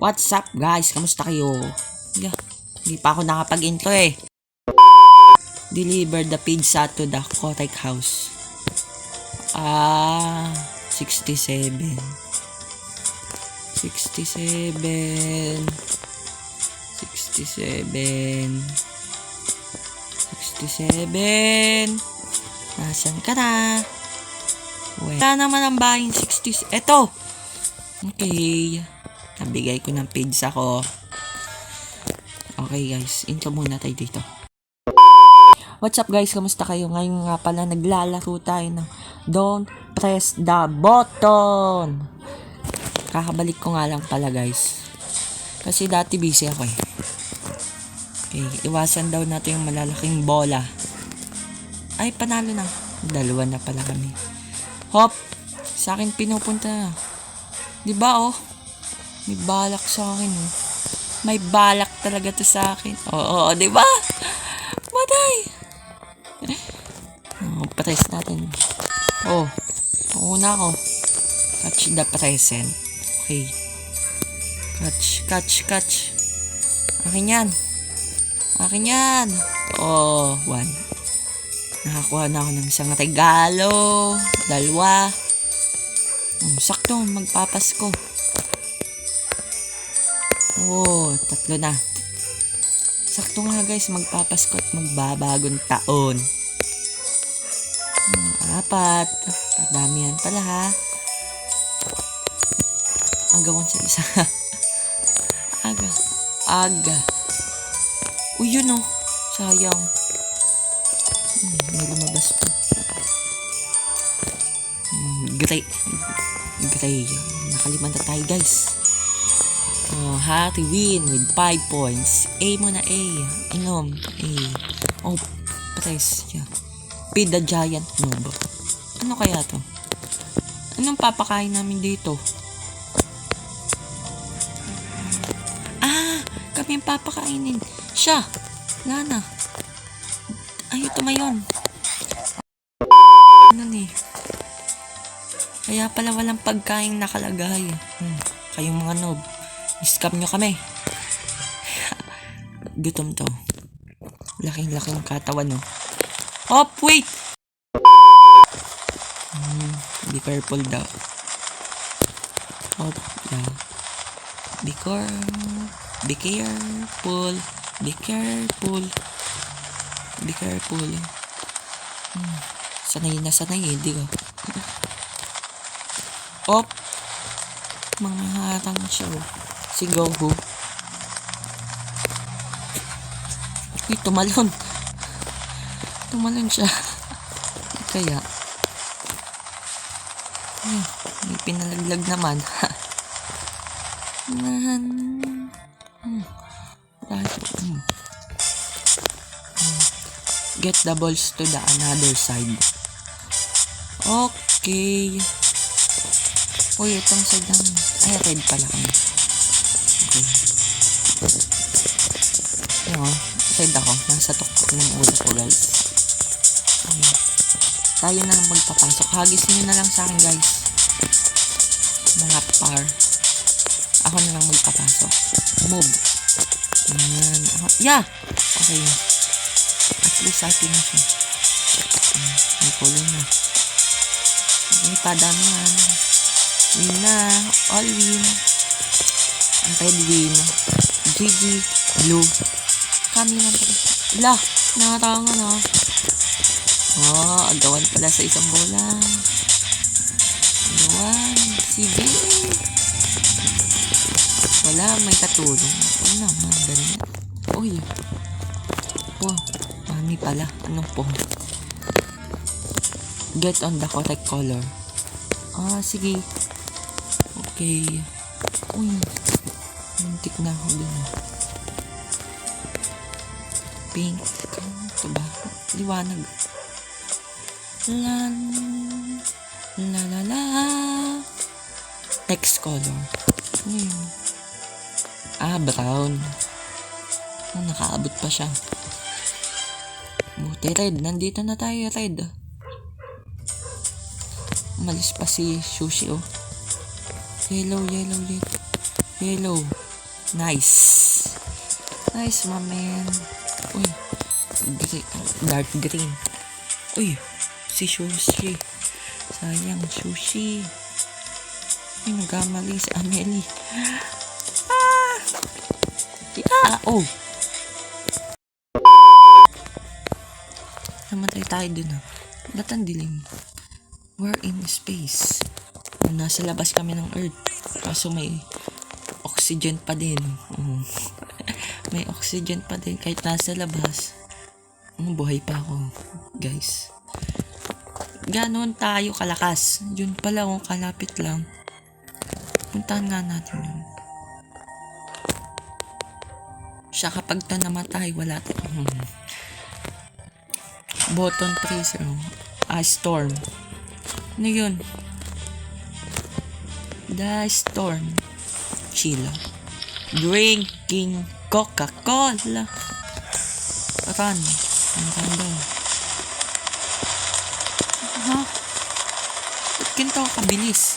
What's up guys? Kamusta kayo? Yeah, hindi pa ako nakapag-intro eh. Deliver the pizza to the Kotek house. 67. 67. 67. 67. Nasaan ka na? Wala naman ang bahay 60. Eto! Okay. Nabigay ko ng pizza ko. Okay guys, intro muna tayo dito. What's up guys? Kamusta kayo? Ngayon nga pala naglalaro tayo ng Don't Press the Button. Kakabalik ko nga lang pala guys. Kasi dati busy ako eh. Okay, iwasan daw natin yung malalaking bola. Ay, panalo na. Dalawa na pala kami. Hop! Sa akin pinupunta. Diba oh? May balak sa akin oh. May balak talaga to sa akin. Oo, diba? Maday! Oh, press natin. Oh, una ako. Catch the present. Okay. Catch. Akin yan. Oh, 1. Nakakuha na ako ng isang regalo. 2. Sakto, magpapasko. Oh, 3 na. Sakto nga guys, magpapasko at magbabagong taon. 4. Kadamihan pala ha. Agawan sa isa. Aga. Uy, yun oh. Sayang. May lumabas pa. Gray. Nakaliman na tayo guys. Oh, Hattie win with 5 points. A mo na A. Inom. A. Oh, press. Yeah. Feed the giant noob. Ano kaya to? Anong papakain namin dito? Kami yung papakainin. Siya. Lana. Ayaw tumayon. Ano ni? Kaya pala walang pagkain nakalagay. Kayong mga noob. Scam nyo kami. Gutom to. Laking katawan no. Hop, wait! Be careful daw. Hop, yeah. Be careful. Sanay eh, di ko. Hop! Mga harang siya. Si Goku. Uy, tumalon siya. Kaya may pinalaglag naman. Get the balls to the another side. Okay. Uy, itong side lang. Ay, red pala kami. Okay. Ayun, side ako. Nasa tuktok ng ulo ko, guys. Okay. Tayo na lang magpapasok. Hagis nyo na lang sa akin, guys. Mga par. Ako na lang magpapasok. Move. Ayan. Yeah! Okay. At least happy na siya. May kulong na. Okay, padami na. Win na. All win. Ang red win. GG. Blue. Kami na. Wala. Nakatangan na. Agawan pala sa isang bola. Agawan. Sige. Wala. May katulong. Wala naman. Ganyan. Uy. Wow. Mami pala. Anong po? Get on the correct color. Sige. Okay. Uy. Muntik na ako dun. Pink. Ito ba? Liwanag. La. Next color. Ano yun? Brown. Nakaabot pa siya. Buti red. Nandito na tayo, red. Umalis pa si Sushi, oh. Yellow. Nice. Nice, my man. Uy. Dark green. Uy. Si Sushi. Sayang, Sushi. Ay, nagkamali si Amelie. Ah! Yeah! Oh! Namatay tayo dun ah. Ba't ang dilim? We're in space. Nasa labas kami ng Earth. Kaso may oxygen pa din. May oxygen pa din kahit nasa labas. Buhay pa ako, guys. Ganon tayo kalakas. Yun pala kung kalapit lang. Puntahan nga natin yun. Siya kapag ito namatay, wala tayo. Button tracer. Storm. Ano yun? The storm. Chila. Drinking Coca-Cola. Run. Ang ganda. Ha? Ba't ganito ako kabilis?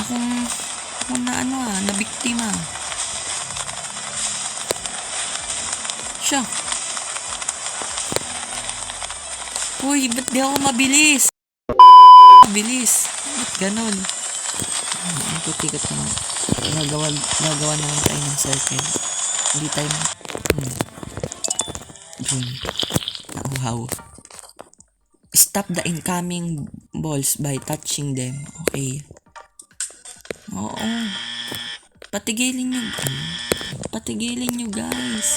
Akong na biktima. Siya. Uy, ba't di ako mabilis? Mabilis. Ba't ganon? Ang tutikat naman. Gagawa na lang tayo ng circle. Hindi tayo dun. Wow. Stop the incoming balls by touching them. Okay. Oo. Patigilin nyo guys.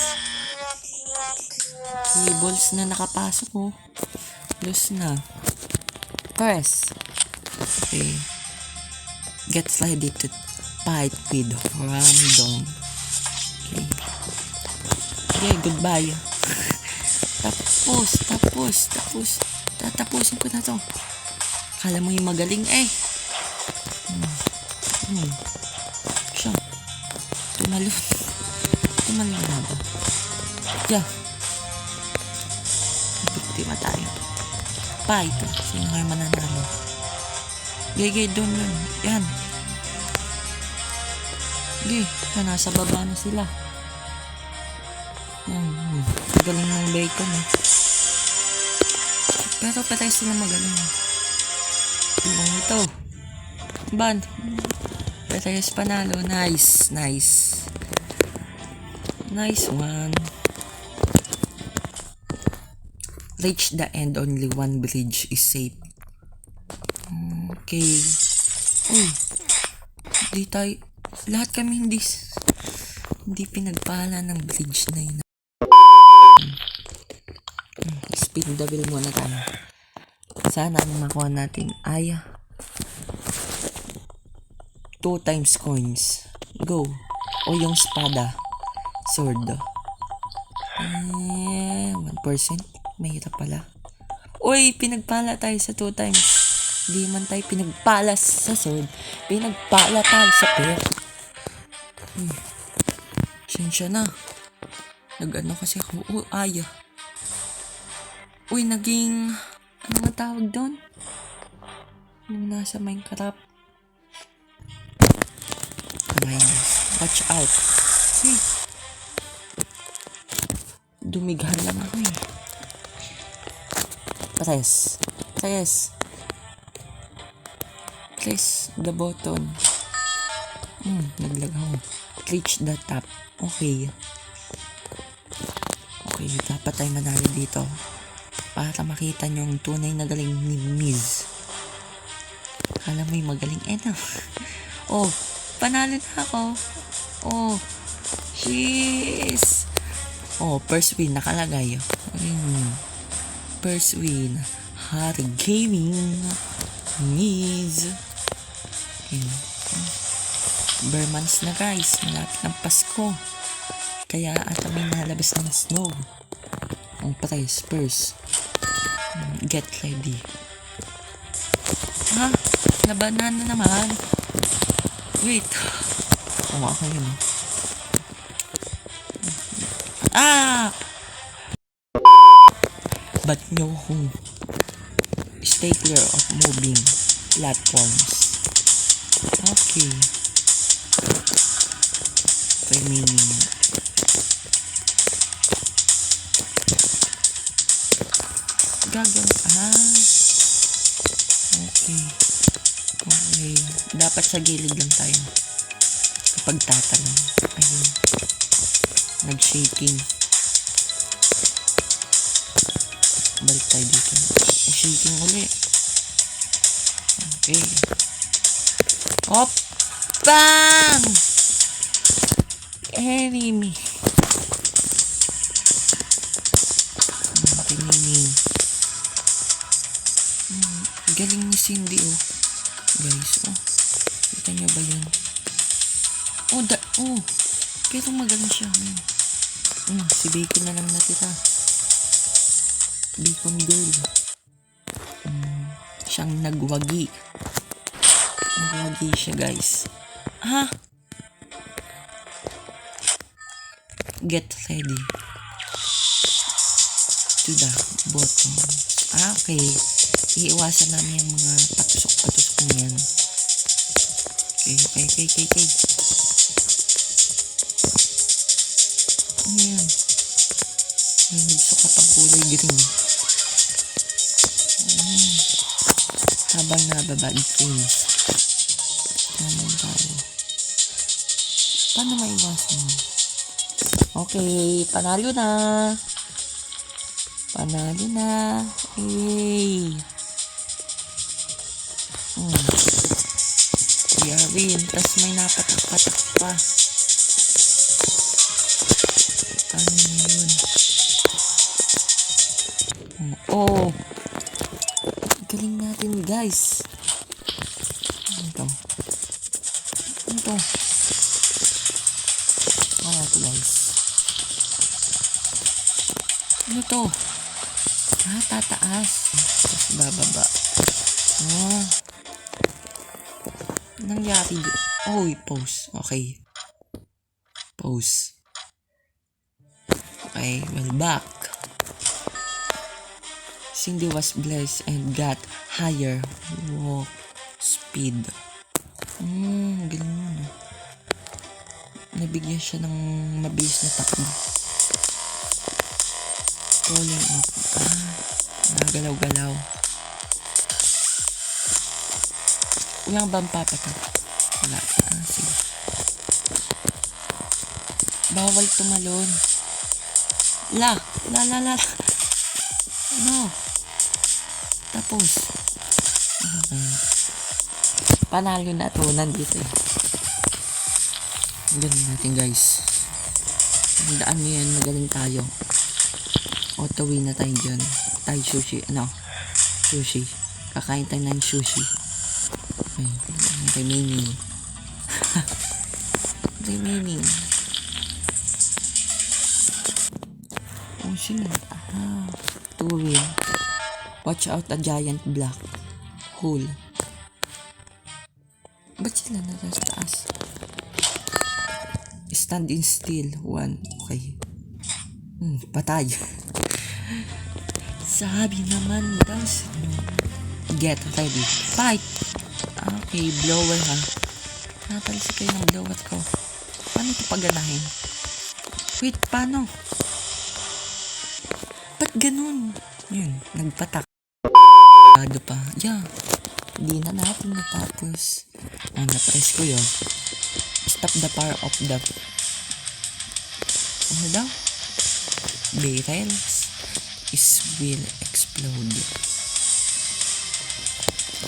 Okay, balls na nakapasok oh. Loose na. Press. Okay. Get ready to fight with random. Okay. Okay, goodbye. Tatapusin ko na to. Kala mo yung magaling eh. Siya. Tumalon na ba? Yeah. Biktima tayo. Fight. Sino kayo mananalo? Gege, doon. Yan. Gege, nasa baba na sila. Magaling ng bacon eh. Pero patay sila magaling. Ibang ito. Ban. Patayos panalo. Nice. Nice one. Reach the end. Only one bridge is safe. Okay. Uy. Hindi tayo. Lahat kami hindi pinagpala ng bridge na yun. Spin the wheel muna tayo. Sana ang makuha natin ay 2 times coins. Go. O yung espada. Sword. 1%. Mahirap pala. Uy, pinagpala tayo sa 2 times. Hindi man tayo pinagpala sa sword. Pinagpala tayo sa pair. Sensya na. Nag-ano kasi ako. Uy, naging... Ano nga tawag doon? Yung nasa Minecraft. Watch out. Hey. Dumighan lang ako eh. Press the button. Naglagaw. Reach the top. Okay, dapat tayo manalo dito. Para makita nyo yung tunay na galing ni Miz. Kala mo yung magaling na. Oh, panalo na ako. Oh, jeez. Oh, first win nakalagay. First win. Hari Gaming. Miz. Bermans na guys. Malapit ng Pasko. Kaya ata may nalabas ng snow. Ang price first. Get ready. Labanan na naman. Wait. Ako yun. But no. Stay clear of moving platforms. Okay. Kay Mini. Okay. Okay. Dapat sa gilid lang tayo. Kapag tatalon. Ayun. Nag-shaking. Balik tayo dito. Shaking uli. Okay. Hop! Bang! Enemy. Enemy. Galing ni Cindy, oh. Guys, oh. Kita niyo ba yun? Oh. Pero magaling siya. Si Bacon na lang natira. Bacon girl. Siyang nagwagi. Nagwagi siya, guys. Get ready to the bottom. Okay. Iiwasan namin yung mga patusok-patusok niyan. Okay. Ano yan? May nagsukat ang kulay green. Habang nababa yung frames. Paano maiwasan yun? Okay, panalo na. Hey. We are win. Tas may napatak-patak pa. Paano na yun? Galing natin, guys. Ano to? Guys. Ano to? Tataas. Tapos bababa. Nangyari dito. Pause. Okay. Pause. Okay, well, back. Cindy was blessed and got higher walk speed. Galing mo. Nabigyan siya ng mabilis na takbo. Rolling up. Nagalaw-galaw. Walang bang papatak? Wala. Sige. Bawal tumalon. La. No. Tapos. Okay. Panalo na ito. Nandito. Galing natin, guys. Handaan nyo yan. Magaling tayo. Auto-win na tayo dyan. Tayo sushi. Sushi. Kakain tayo ng sushi. Okay, Mini. Mini. Sino? Two-win. Watch out a giant black hole. Ba't sila nasa taas? Stand in still. 1. Okay. Patay. Sabi naman daw. Get ready. Fight. Okay, blower ha. Natalsik kayo ng blower ko. Paano ito paganahin? Wait, paano? Ba't ganun? Yun, nagpatak. Ano pa? Yeah. Hindi na natin natapos. Na-press ko yun. Stop the power of the... Ano daw? Barrels will explode.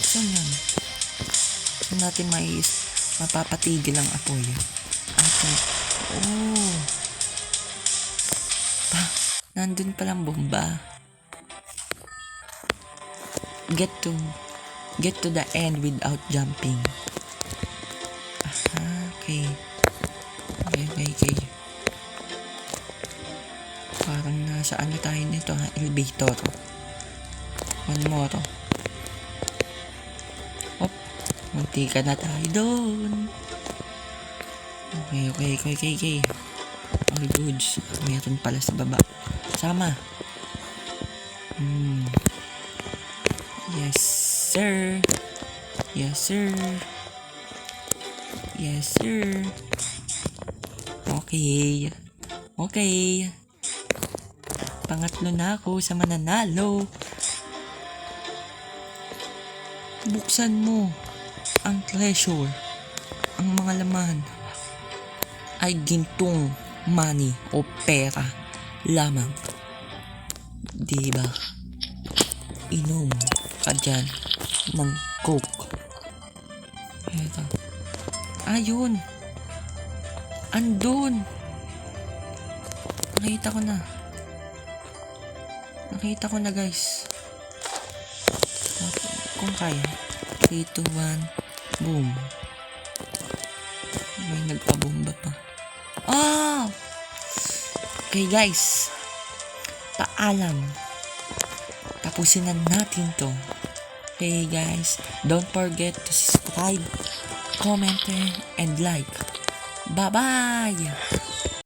So yan. So natin mapapatigil ang apoy. Nandun palang bomba. Get to the end without jumping. Okay. Parang nasa ano tayo nito ha? Elevator. One more. Munti ka na tayo doon. Okay. All goods. Meron pala sa baba. Sama. Yes, sir. Yes, sir. Okay. Okay. Pangatlo na ako sa mananalo. Buksan mo ang treasure. Ang mga laman ay gintong money o pera lamang. Diba? Inom ka dyan ng coke. Eto. Ayun. Andun. Nakita ko na guys. Kung kaya. 3, 2, 1. Boom. May nagpabomba pa. Ah! Okay guys. Paalam. Tapusin na natin to. Okay guys. Don't forget to subscribe, comment, and like. Bye-bye!